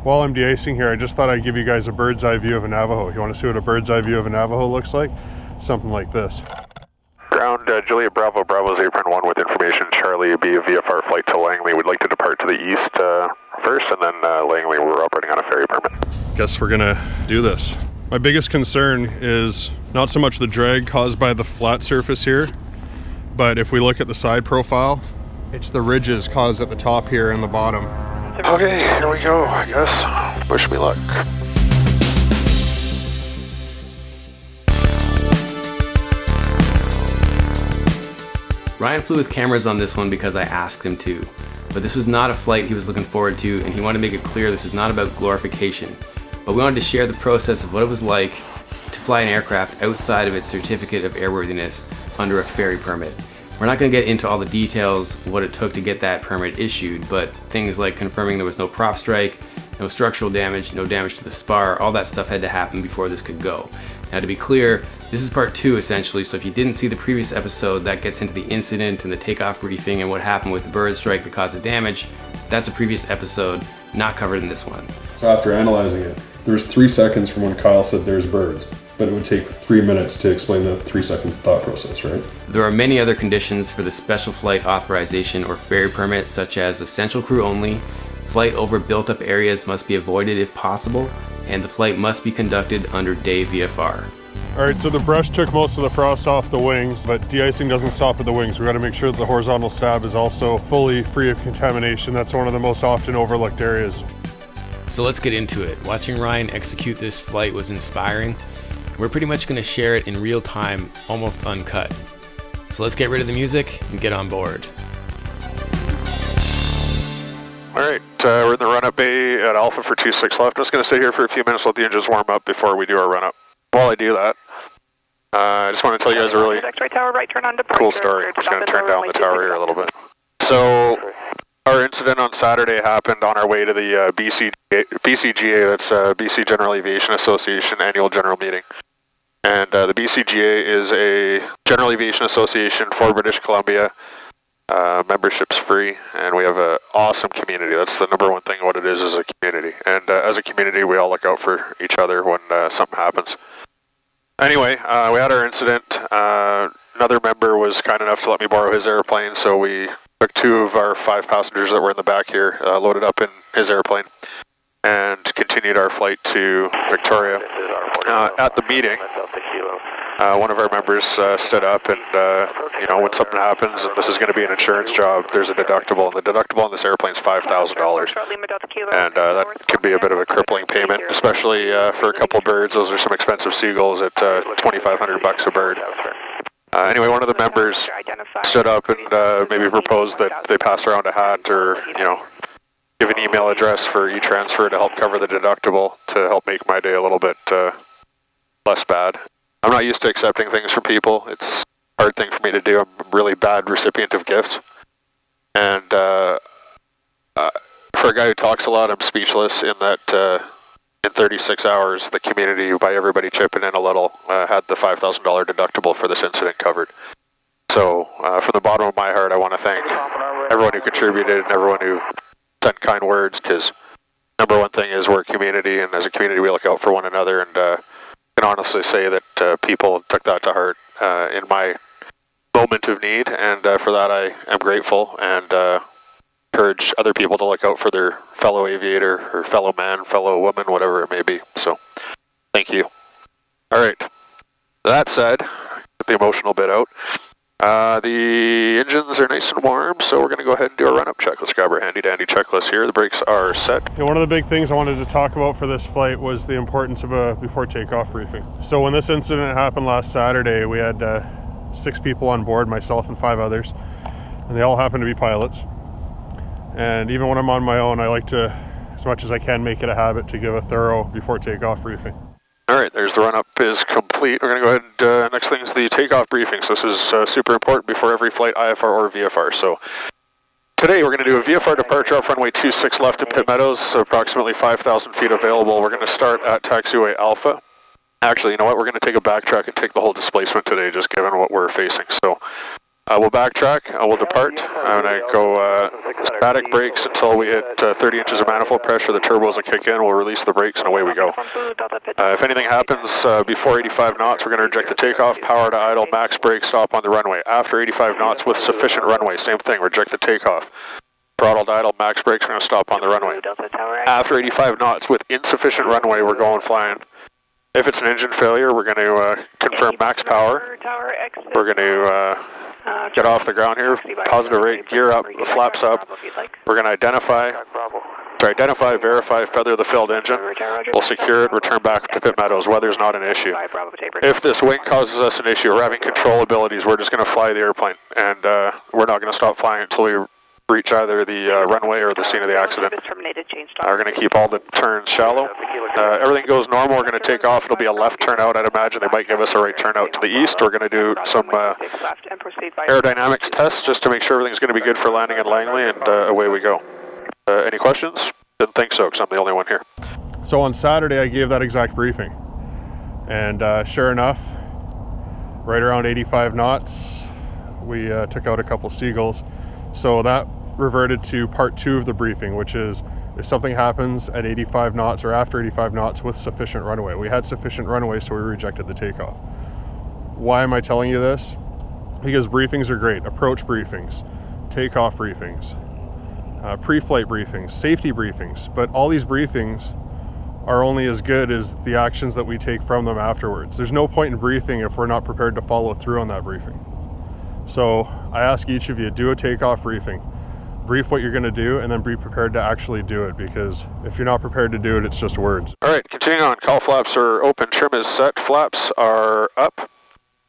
While I'm de-icing here, I just thought I'd give you guys a bird's eye view of a Navajo. You want to see what a bird's eye view of a Navajo looks like? Something like this. Ground, Juliet Bravo, Bravo's apron 1 with information. Charlie, be a VFR flight to Langley. We'd like to depart to the east first, and then Langley, we're operating on a ferry permit. Guess we're gonna do this. My biggest concern is not so much the drag caused by the flat surface here, but if we look at the side profile, it's the ridges caused at the top here and the bottom. Okay, here we go, I guess. Wish me luck. Ryan flew with cameras on this one because I asked him to, but this was not a flight he was looking forward to, and he wanted to make it clear this is not about glorification, but we wanted to share the process of what it was like to fly an aircraft outside of its certificate of airworthiness under a ferry permit. We're not going to get into all the details, what it took to get that permit issued, but things like confirming there was no prop strike, no structural damage, no damage to the spar, all that stuff had to happen before this could go. Now, to be clear, this is part 2 essentially, so if you didn't see the previous episode that gets into the incident and the takeoff briefing and what happened with the bird strike that caused the damage, that's a previous episode, not covered in this one. So after analyzing it, there was 3 seconds from when Kyle said there's birds, but it would take 3 minutes to explain the 3 seconds thought process, right? There are many other conditions for the special flight authorization or ferry permit, such as essential crew only, flight over built up areas must be avoided if possible, and the flight must be conducted under day VFR. Alright, so the brush took most of the frost off the wings, but de-icing doesn't stop at the wings. We got to make sure that the horizontal stab is also fully free of contamination. That's one of the most often overlooked areas. So let's get into it. Watching Ryan execute this flight was inspiring. We're pretty much going to share it in real time, almost uncut. So let's get rid of the music and get on board. Alright, we're in the run-up bay at Alpha for 26 left. I'm just going to sit here for a few minutes, let the engines warm up before we do our run-up. While I do that, I just want to tell you guys a really cool story. I'm just going to turn down the tower here a little bit. So, our incident on Saturday happened on our way to the BCGA, that's BC General Aviation Association annual general meeting. And the BCGA is a general aviation association for British Columbia. Membership's free, and we have an awesome community. That's the number one thing what it is a community. And as a community, we all look out for each other when something happens. Anyway, we had our incident. Another member was kind enough to let me borrow his airplane, so we took 2 of our 5 passengers that were in the back here, loaded up in his airplane, and continued our flight to Victoria. At the meeting, one of our members stood up and, you know, when something happens and this is going to be an insurance job, there's a deductible, and the deductible on this airplane is $5,000. And that can be a bit of a crippling payment, especially for a couple birds. Those are some expensive seagulls at $2,500 a bird. Anyway, one of the members stood up and maybe proposed that they pass around a hat or, you know, give an email address for e-transfer to help cover the deductible to help make my day a little bit less bad. I'm not used to accepting things from people. It's a hard thing for me to do. I'm a really bad recipient of gifts. And for a guy who talks a lot, I'm speechless in that in 36 hours, the community, by everybody chipping in a little, had the $5,000 deductible for this incident covered. So from the bottom of my heart, I want to thank everyone who contributed and everyone who sent kind words, because number one thing is we're a community, and as a community we look out for one another, and I can honestly say that people took that to heart in my moment of need, and for that I am grateful, and encourage other people to look out for their fellow aviator or fellow man, fellow woman, whatever it may be. So thank you. Alright, that said, get the emotional bit out. The engines are nice and warm, so we're going to go ahead and do a run-up check. Let's grab our handy-dandy checklist here. The brakes are set. Yeah, one of the big things I wanted to talk about for this flight was the importance of a before takeoff briefing. So when this incident happened last Saturday, we had 6 people on board, myself and 5 others, and they all happened to be pilots. And even when I'm on my own, I like to, as much as I can, make it a habit to give a thorough before takeoff briefing. Alright, there's the run-up is complete. We're going to go ahead and next thing is the takeoff briefing. So this is super important before every flight, IFR or VFR. So today we're going to do a VFR departure off runway 26 left in Pitt Meadows, so approximately 5,000 feet available. We're going to start at taxiway Alpha. Actually, you know what, we're going to take a backtrack and take the whole displacement today, just given what we're facing. So We'll backtrack, we'll depart. I'm going to go static brakes until we hit 30 inches of manifold pressure. The turbos will kick in, we'll release the brakes, and away we go. If anything happens before 85 knots, we're going to reject the takeoff, power to idle, max brake, stop on the runway. After 85 knots with sufficient runway, same thing, reject the takeoff. Throttle to idle, max brakes, we're going to stop on the runway. After 85 knots with insufficient runway, we're going flying. If it's an engine failure, we're going to confirm max power. We're going to get off the ground here, positive rate, gear up, the flaps up. We're going to identify, verify, feather the failed engine. We'll secure it, return back to pit meadows. Weather's not an issue. If this wing causes us an issue, we're having control abilities, we're just going to fly the airplane. And we're not going to stop flying until we reach either the runway or the scene of the accident. We're going to keep all the turns shallow. Everything goes normal, we're going to take off. It'll be a left turn out. I'd imagine they might give us a right turn out to the east. We're going to do some aerodynamics tests just to make sure everything's going to be good for landing in Langley, and away we go. Any questions? Didn't think so, because I'm the only one here. So on Saturday, I gave that exact briefing. And sure enough, right around 85 knots, we took out a couple seagulls. So that reverted to part 2 of the briefing, which is if something happens at 85 knots or after 85 knots with sufficient runway. We had sufficient runway, so we rejected the takeoff. Why am I telling you this? Because briefings are great. Approach briefings, takeoff briefings, pre-flight briefings, safety briefings. But all these briefings are only as good as the actions that we take from them afterwards. There's no point in briefing if we're not prepared to follow through on that briefing. So I ask each of you, do a takeoff briefing. Brief what you're going to do, and then be prepared to actually do it, because if you're not prepared to do it, it's just words. All right, continuing on. Cowl flaps are open, trim is set, flaps are up,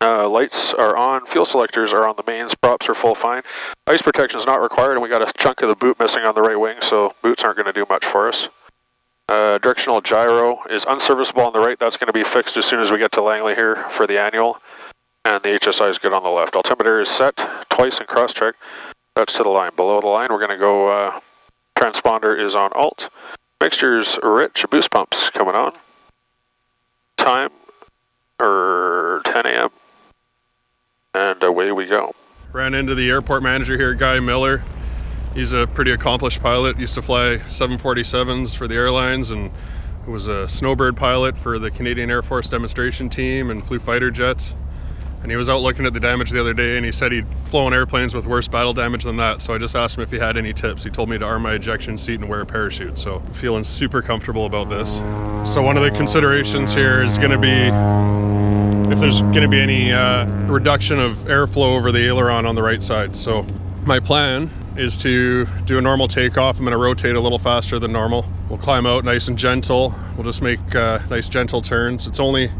lights are on, fuel selectors are on the mains, props are full fine. Ice protection is not required, and we got a chunk of the boot missing on the right wing, so boots aren't going to do much for us. Directional gyro is unserviceable on the right. That's going to be fixed as soon as we get to Langley here for the annual. And the HSI is good on the left. Altimeter is set twice and cross-check. That's to the line. Below the line, we're going to go, transponder is on alt. Mixture's rich, boost pumps coming on. Time, 10 a.m. And away we go. Ran into the airport manager here, Guy Miller. He's a pretty accomplished pilot. Used to fly 747s for the airlines and was a snowbird pilot for the Canadian Air Force demonstration team and flew fighter jets. And he was out looking at the damage the other day, and he said he'd flown airplanes with worse battle damage than that. So I just asked him if he had any tips. He told me to arm my ejection seat and wear a parachute. So I'm feeling super comfortable about this. So one of the considerations here is going to be if there's going to be any reduction of airflow over the aileron on the right side. So my plan is to do a normal takeoff. I'm going to rotate a little faster than normal. We'll climb out nice and gentle. We'll just make nice gentle turns. It's only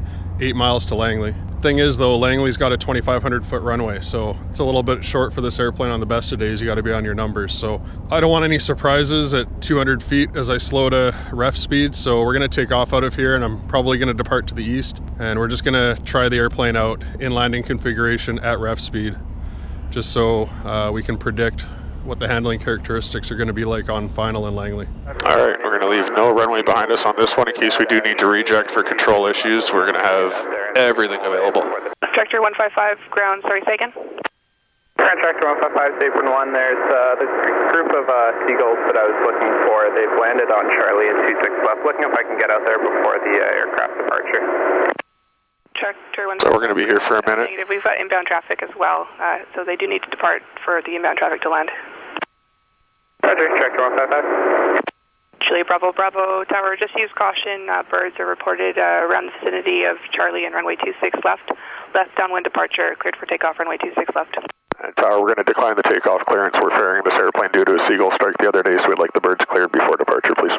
8 miles to Langley. Thing is though, Langley's got a 2,500 foot runway, so it's a little bit short for this airplane on the best of days. You got to be on your numbers. So I don't want any surprises at 200 feet as I slow to ref speed. So we're going to take off out of here, and I'm probably going to depart to the east, and we're just going to try the airplane out in landing configuration at ref speed, just so we can predict what the handling characteristics are going to be like on final in Langley. All right, we're going to leave no runway behind us on this one in case we do need to reject for control issues. We're going to have everything available. Tractor 155, ground, sorry, say again? Tractor 155, Safe 1, there's a group of seagulls that I was looking for. They've landed on Charlie at 26 left. Looking if I can get out there before the aircraft departure. Tractor 155. So we're going to be here for a minute. Negative. We've got inbound traffic as well, so they do need to depart for the inbound traffic to land. Roger, Tractor 155. Chile Bravo Bravo Tower, just use caution. Birds are reported around the vicinity of Charlie and runway 26 left. Left downwind departure, cleared for takeoff, runway 26 left. And Tower, we're going to decline the takeoff clearance. We're ferrying this airplane due to a seagull strike the other day, so we'd like the birds cleared before departure, please.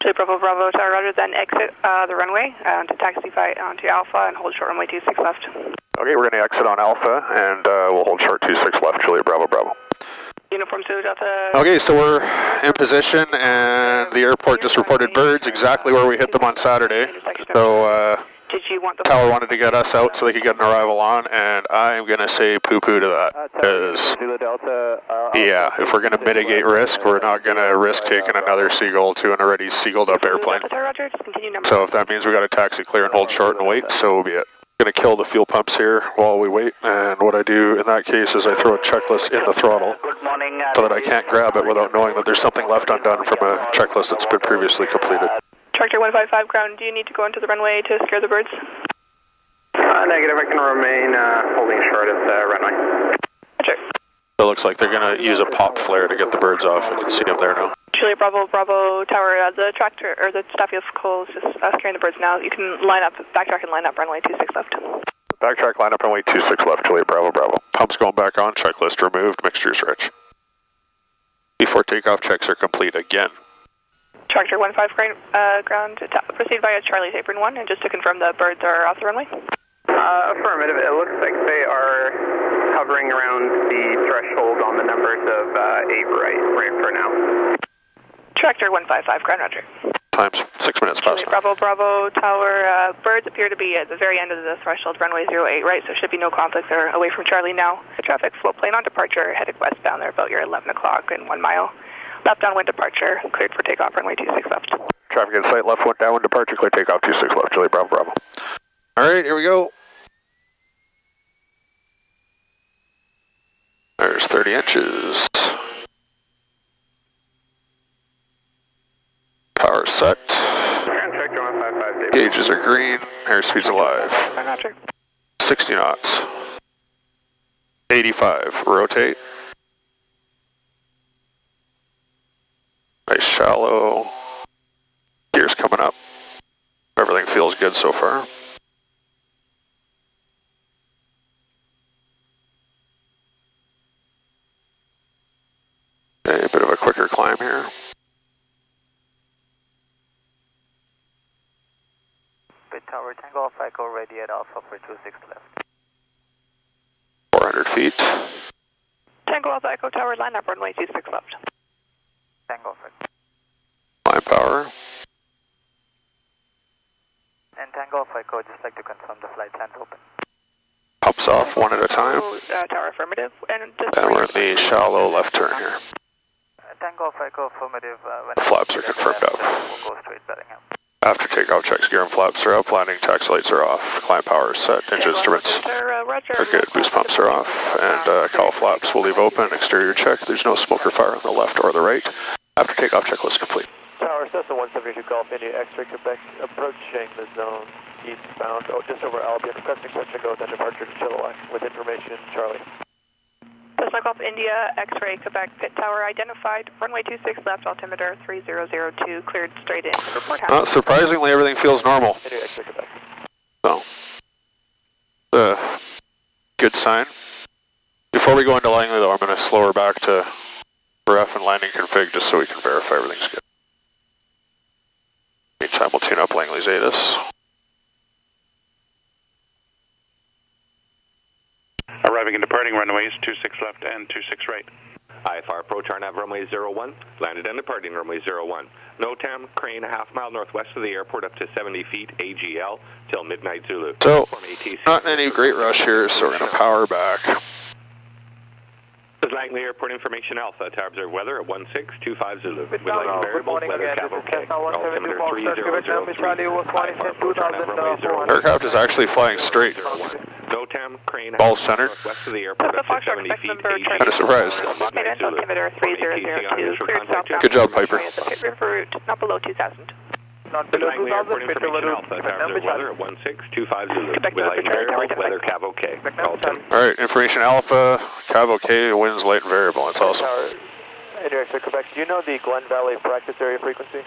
Chile Bravo Bravo Tower, roger, then exit the runway to taxify onto Alpha and hold short runway 26 left. Okay, we're going to exit on Alpha, and we'll hold short 26 left, Chile Bravo Bravo. Uniform Zulu Delta. Okay, so we're in position, and the airport just reported birds exactly where we hit them on Saturday. So Did you want the Tower wanted to get us out so they could get an arrival on, and I'm going to say poo-poo to that. Because, yeah, if we're going to mitigate risk, we're not going to risk taking another seagull to an already seagulled up airplane. So if that means we got to taxi clear and hold short and wait, so be it. going to kill the fuel pumps here while we wait, and what I do in that case is I throw a checklist in the throttle so that I can't grab it without knowing that there's something left undone from a checklist that's been previously completed. Tractor 155 ground, do you need to go into the runway to scare the birds? Negative, I can remain holding short of the runway. Roger. It looks like they're going to use a pop flare to get the birds off. I can see them there now. Julia Bravo, Bravo Tower, the tractor, or the staff vehicle is just carrying the birds now. You can line up, backtrack and line up runway 26 left. Backtrack, line up runway 26 left, Julia Bravo, Bravo. Pumps going back on, checklist removed, mixtures rich. Before takeoff checks are complete again. Tractor 15 ground, proceed via Charlie's apron 1, and just to confirm the birds are off the runway. Affirmative. It looks like they are hovering around the threshold on the numbers of 8 right for now. Tractor 155 ground, roger. Time's 6 minutes past. Bravo, Bravo Tower, birds appear to be at the very end of the threshold, runway 08 right, so should be no conflict. They're away from Charlie now. The traffic float plane on departure, headed westbound. They're about your 11 o'clock and 1 mile. Left downwind departure, cleared for takeoff, runway 26 left. Traffic in sight, left one downwind departure, clear takeoff, 26 left, Julie Bravo, Bravo. Alright, here we go. There's 30 inches. Power set. Gauges are green, airspeed's alive. 60 knots. 85, rotate. Nice shallow. Gears coming up. Everything feels good so far. A bit of a quicker climb here. Bit tower, Tango Alpha Echo ready at Alpha for 26 left. 400 feet. Tango Alpha Echo Tower, line up runway 26 left. Tango Alpha. Climb power. And Tango Alpha Echo, just like to confirm the flight's hand open. Pumps off one at a time. Tower affirmative. And we're in the shallow left turn here. Tango Alpha Echo affirmative. When Flaps are confirmed up. We'll go straight Bellingham. After takeoff checks, gear and flaps are up, landing taxi lights are off, climb power is set, engine instruments are good, boost pumps are off, and cowl flaps will leave open, exterior check, there's no smoke or fire on the left or the right. After takeoff checklist complete. Tower Cessna 172 Golf India X-ray Quebec approaching the zone eastbound, just over Albion, requesting touch and go, then departure to Chilliwack with information, Charlie. Cessna Golf India X-ray Quebec Pit Tower identified, runway 26 left, altimeter 3002, cleared straight in. Report how. Surprisingly, everything feels normal. India X-ray Quebec. So, good sign. Before we go into Langley though, I'm going to slow her back to ref and landing config just so we can verify everything's good. Meantime, we'll tune up Langley's ATIS. Arriving and departing runways 26 left and 26 right. IFR approach RNAV runway 01, landed and departing runway 01. NOTAM, crane a half mile northwest of the airport up to 70 feet AGL till midnight Zulu. So, not in any great rush here, so we're going to power back. This is Langley Airport Information Alpha to observe weather at 1625 Zulu. With light variable, weather cav okay. Altimeter 3002. Aircraft is actually flying straight. NOTAM, crane ball centered. West of the airport up to 70 feet AGL. Kind of surprised. Altimeter 3002, cleared southbound. Good job, Piper. River route, not below 2000. Not below Langley 2000, Airport Information Alpha to observe weather at 1625 Zulu. With light variable, weather cav okay. Alright, Information Alpha, cav okay, winds light and variable, that's awesome. India X-ray Quebec, do you know the Glen Valley practice area frequency?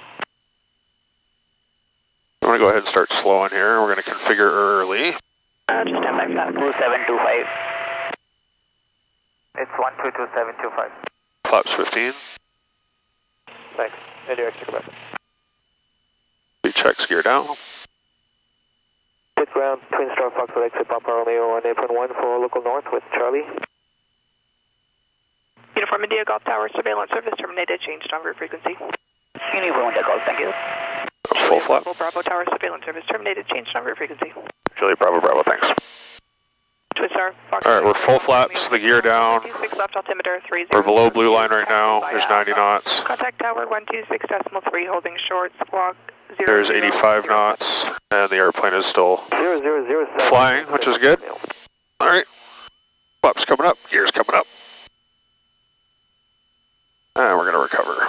I'm going to go ahead and start slowing here. We're going to configure early. Just stand by for that. 2725. It's 122725. Flaps 15. Thanks. India X-ray Quebec. Checks gear down. Pit ground, Twin Star Foxtrot exit Papa Romeo on apron 1 for local north with Charlie. Uniform India Golf Tower surveillance service terminated, changed on route frequency. Uniform India Golf, thank you. Full flap. Bravo Tower surveillance service terminated, changed on route frequency. Julie Bravo, Bravo, thanks. Twin Star Fox. Alright, we're full flaps, the gear down. 26 left, altimeter 30. We're below blue line right now, there's 90 knots. Contact tower 126.3, holding short, squawk 0. There's 85 knots. And the airplane is still 0007 flying, which is good. All right, flaps coming up, gears coming up. And we're gonna recover.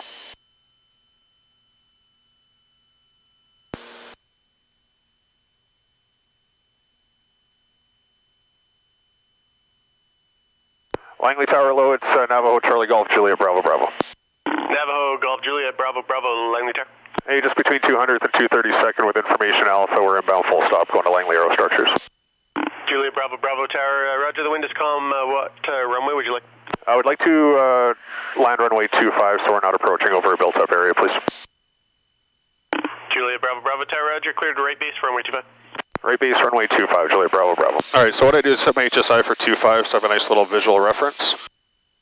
Langley Tower low, it's Navajo Charlie Golf Juliet Bravo Bravo. Navajo Golf Juliet Bravo Bravo, Langley Tower. Hey, just between 200th and 232nd with information Alpha, we're inbound full stop going to Langley Aerostructures. Juliet Bravo Bravo Tower, roger, the wind is calm. What runway would you like? I would like to land runway 25 so we're not approaching over a built-up area, please. Juliet Bravo Bravo Tower, roger, cleared to right base for runway 25. Right base runway 25, Juliet Bravo Bravo. All right, so what I do is set my HSI for 25 so I have a nice little visual reference.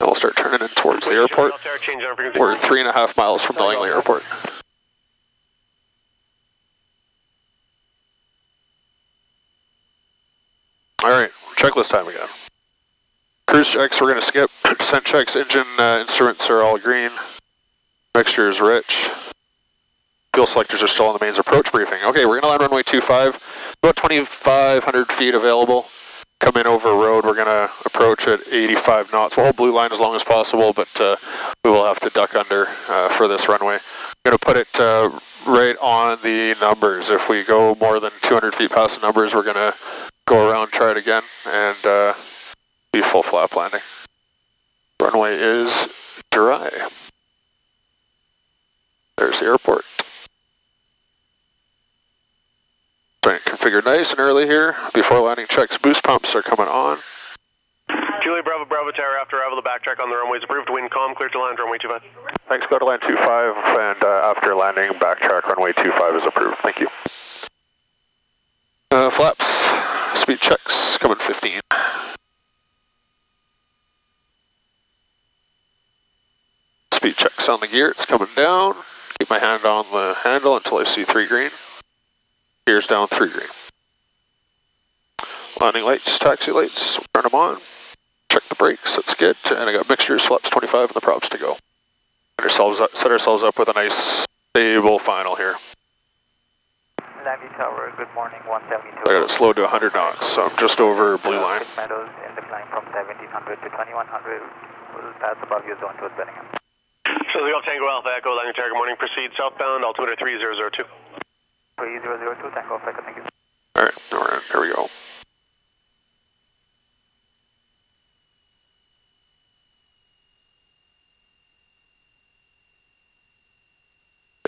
And we'll start turning in towards the airport. We're 3.5 miles from the Langley Airport. All right, checklist time again. Cruise checks, we're going to skip. Descent checks, engine instruments are all green. Mixture is rich. Fuel selectors are still on the mains approach briefing. Okay, we're going to land runway 25. About 2,500 feet available. Come in over road, we're going to approach at 85 knots. We'll hold blue line as long as possible, but we will have to duck under for this runway. I'm going to put it right on the numbers. If we go more than 200 feet past the numbers, we're going to go around, try it again, and be full flap landing. Runway is dry. There's the airport. Trying to configure nice and early here. Before landing checks, boost pumps are coming on. Juliet Bravo Bravo Tower, after arrival, the backtrack on the runway is approved. Wind calm, clear to land runway 25. Thanks, go to land 25, and after landing, backtrack runway 25 is approved. Thank you. Flaps, speed checks, coming 15. Speed checks on the gear, it's coming down. Keep my hand on the handle until I see 3 green. Gears down, 3 green. Landing lights, taxi lights, turn them on. Check the brakes, that's good. And I got mixtures, flaps 25, and the props to go. Set ourselves up with a nice, stable final here. Langley Tower, good morning, 172. I got it slowed to 100 knots, so I'm just over blue line. Meadows in the climb from 1700 to 2100. Will pass above your zone towards Bellingham. So the Golf Tango Alpha Echo, Langley Tower, good morning. Proceed southbound, altimeter 3002. 3002, Tango Alpha Echo, thank you. All right, here we go.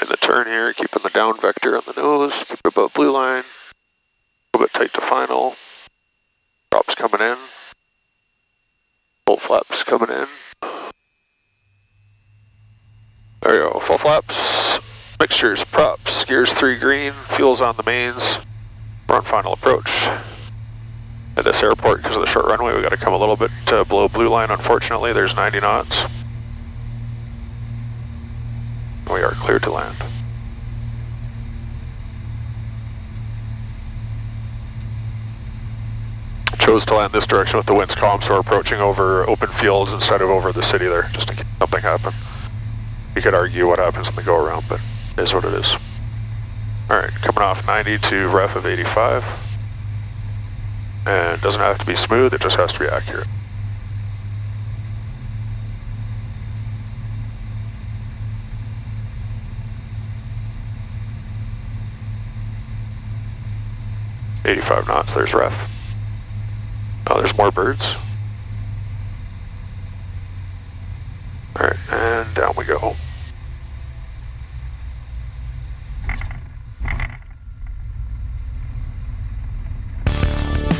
In the turn here, keeping the down vector on the nose, keep it above blue line, a little bit tight to final. Props coming in. Full flaps coming in. There we go, full flaps, mixtures, props, gears 3 green, fuel's on the mains. We're on final approach. At this airport, because of the short runway, we got to come a little bit below blue line, unfortunately. There's 90 knots. We are clear to land. Chose to land this direction with the winds calm, so we're approaching over open fields instead of over the city there, just in case something happen. You could argue what happens in the go around, but it is what it is. All right, coming off 90 to ref of 85. And it doesn't have to be smooth, it just has to be accurate. .85 knots, there's ref. Oh, there's more birds. All right, and down we go.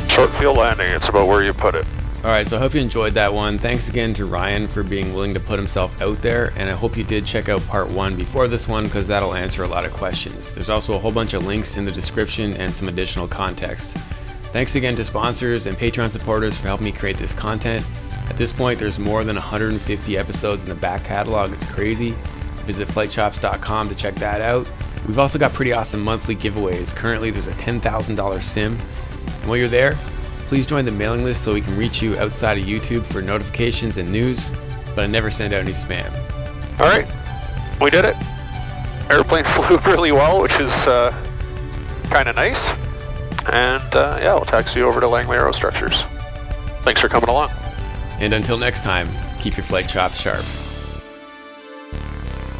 Short field landing, it's about where you put it. Alright, so I hope you enjoyed that one. Thanks again to Ryan for being willing to put himself out there, and I hope you did check out part 1 before this one, because that'll answer a lot of questions. There's also a whole bunch of links in the description and some additional context. Thanks again to sponsors and Patreon supporters for helping me create this content. At this point, there's more than 150 episodes in the back catalog. It's crazy. Visit flightshops.com to check that out. We've also got pretty awesome monthly giveaways. Currently, there's a $10,000 sim. And while you're there, please join the mailing list so we can reach you outside of YouTube for notifications and news, but I never send out any spam. All right, we did it. Airplane flew really well, which is kind of nice. And yeah, we'll taxi you over to Langley Aero Structures. Thanks for coming along. And until next time, keep your flight chops sharp.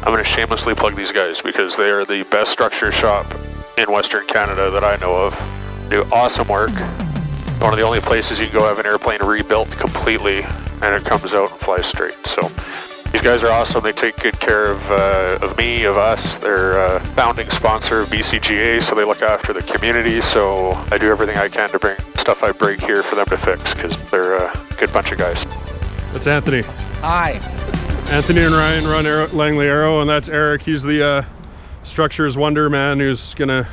I'm going to shamelessly plug these guys because they are the best structure shop in Western Canada that I know of. Do awesome work. One of the only places you can go have an airplane rebuilt completely and it comes out and flies straight. So these guys are awesome. They take good care of me, of us. They're a founding sponsor of BCGA, so they look after the community. So I do everything I can to bring stuff I break here for them to fix because they're a good bunch of guys. That's Anthony. Hi. Anthony and Ryan run Langley Aero, and that's Eric. He's the structures wonder man who's gonna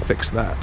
fix that.